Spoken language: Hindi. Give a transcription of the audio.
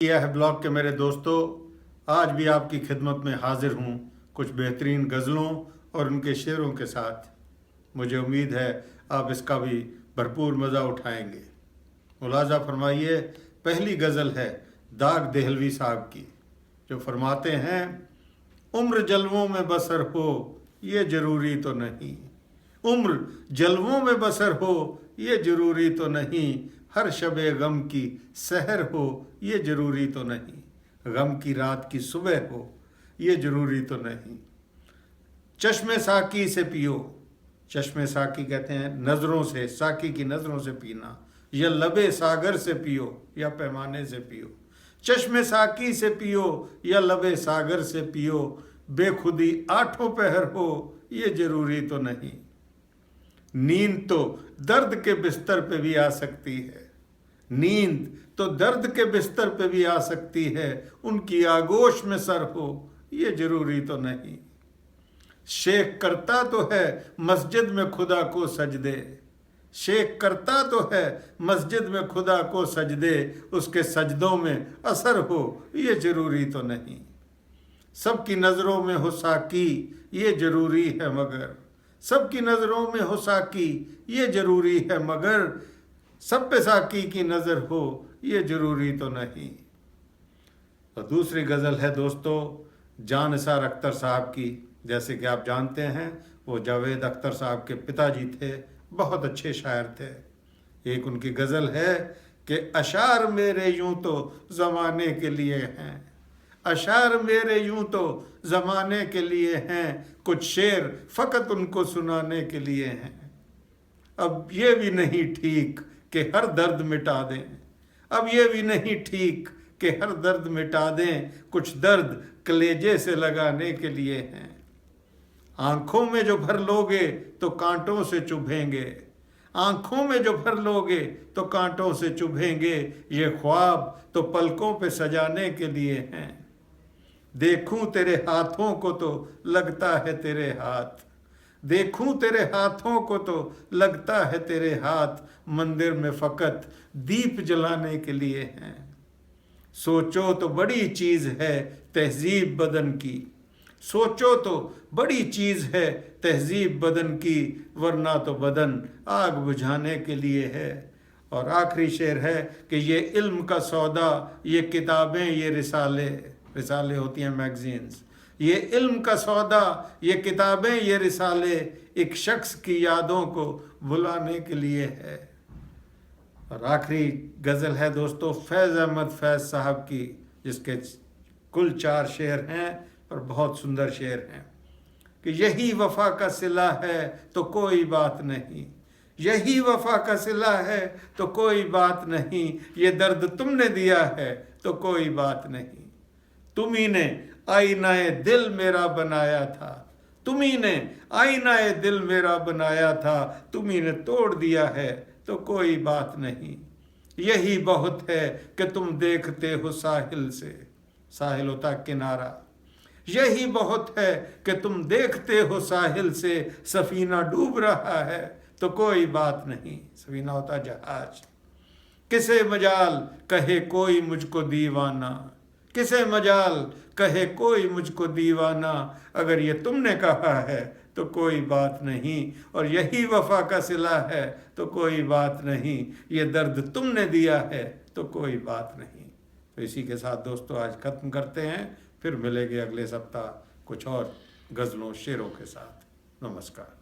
यह है ब्लॉग के मेरे दोस्तों, आज भी आपकी खिदमत में हाजिर हूँ कुछ बेहतरीन गज़लों और उनके शेरों के साथ। मुझे उम्मीद है आप इसका भी भरपूर मज़ा उठाएंगे। मुलाज़ा फरमाइए, पहली गज़ल है दाग देहलवी साहब की, जो फरमाते हैं, उम्र जलवों में बसर हो ये ज़रूरी तो नहीं, उम्र जलवों में बसर हो ये ज़रूरी तो नहीं, हर शबे गम की सहर हो ये ज़रूरी तो नहीं, गम की रात की सुबह हो ये ज़रूरी तो नहीं। चश्मे साकी से पियो, चश्मे साकी कहते हैं नज़रों से, साकी की नज़रों से पीना, या लबे सागर से पियो या पैमाने से पियो। चश्मे साकी से पियो या लबे सागर से पियो, बेखुदी आठों पहर हो ये ज़रूरी तो नहीं। नींद तो दर्द के बिस्तर पे भी आ सकती है, नींद तो दर्द के बिस्तर पे भी आ सकती है, उनकी आगोश में सर हो ये ज़रूरी तो नहीं। शेख करता तो है मस्जिद में खुदा को सजदे, शेख करता तो है मस्जिद में खुदा को सजदे, उसके सजदों में असर हो ये ज़रूरी तो नहीं। सबकी नज़रों में हो साकी ये ज़रूरी है मगर, सबकी नज़रों में हो साकी ये ज़रूरी है मगर, सब पे साकी की नज़र हो ये ज़रूरी तो नहीं। और दूसरी गज़ल है दोस्तों जानिसार अख्तर साहब की। जैसे कि आप जानते हैं वो जावेद अख्तर साहब के पिताजी थे, बहुत अच्छे शायर थे। एक उनकी गज़ल है कि अशार मेरे यूं तो ज़माने के लिए हैं, अशार मेरे यूं तो ज़माने के लिए हैं, कुछ शेर फ़कत उनको सुनाने के लिए हैं। अब ये भी नहीं ठीक कि हर दर्द मिटा दें, अब ये भी नहीं ठीक कि हर दर्द मिटा दें, कुछ दर्द कलेजे से लगाने के लिए हैं। आँखों में जो भर लोगे तो कांटों से चुभेंगे, आँखों में जो भर लोगे तो कांटों से चुभेंगे, ये ख्वाब तो पलकों पे सजाने के लिए हैं। देखूं तेरे हाथों को तो लगता है तेरे हाथ, देखूं तेरे हाथों को तो लगता है तेरे हाथ, मंदिर में फ़कत दीप जलाने के लिए हैं। सोचो तो बड़ी चीज़ है तहजीब बदन की, सोचो तो बड़ी चीज़ है तहजीब बदन की, वरना तो बदन आग बुझाने के लिए है। और आखिरी शेर है कि ये इल्म का सौदा, ये किताबें, ये रिसाले, रिसाले होती हैं मैगज़ीन्स, ये इल्म का सौदा, ये किताबें, ये रिसाले, एक शख्स की यादों को भुलाने के लिए है। और आखिरी गज़ल है दोस्तों फैज़ अहमद फैज़ साहब की, जिसके कुल 4 शेर हैं और बहुत सुंदर शेर हैं कि यही वफ़ा का सिला है तो कोई बात नहीं, यही वफ़ा का सिला है तो कोई बात नहीं, ये दर्द तुमने दिया है तो कोई बात नहीं। तुम्ही ने आईनाए दिल मेरा बनाया था, तुम्ही ने आईनाए दिल मेरा बनाया था, तुम्ही ने तोड़ दिया है तो कोई बात नहीं। यही बहुत है कि तुम देखते हो साहिल से, साहिल होता किनारा, यही बहुत है कि तुम देखते हो साहिल से, सफ़ीना डूब रहा है तो कोई बात नहीं, सफ़ीना होता जहाज। किसे मजाल कहे कोई मुझको दीवाना, किसे मजाल कहे कोई मुझको दीवाना, अगर ये तुमने कहा है तो कोई बात नहीं, और यही वफ़ा का सिला है तो कोई बात नहीं, ये दर्द तुमने दिया है तो कोई बात नहीं। तो इसी के साथ दोस्तों आज ख़त्म करते हैं, फिर मिलेंगे अगले सप्ताह कुछ और गज़लों शेरों के साथ। नमस्कार।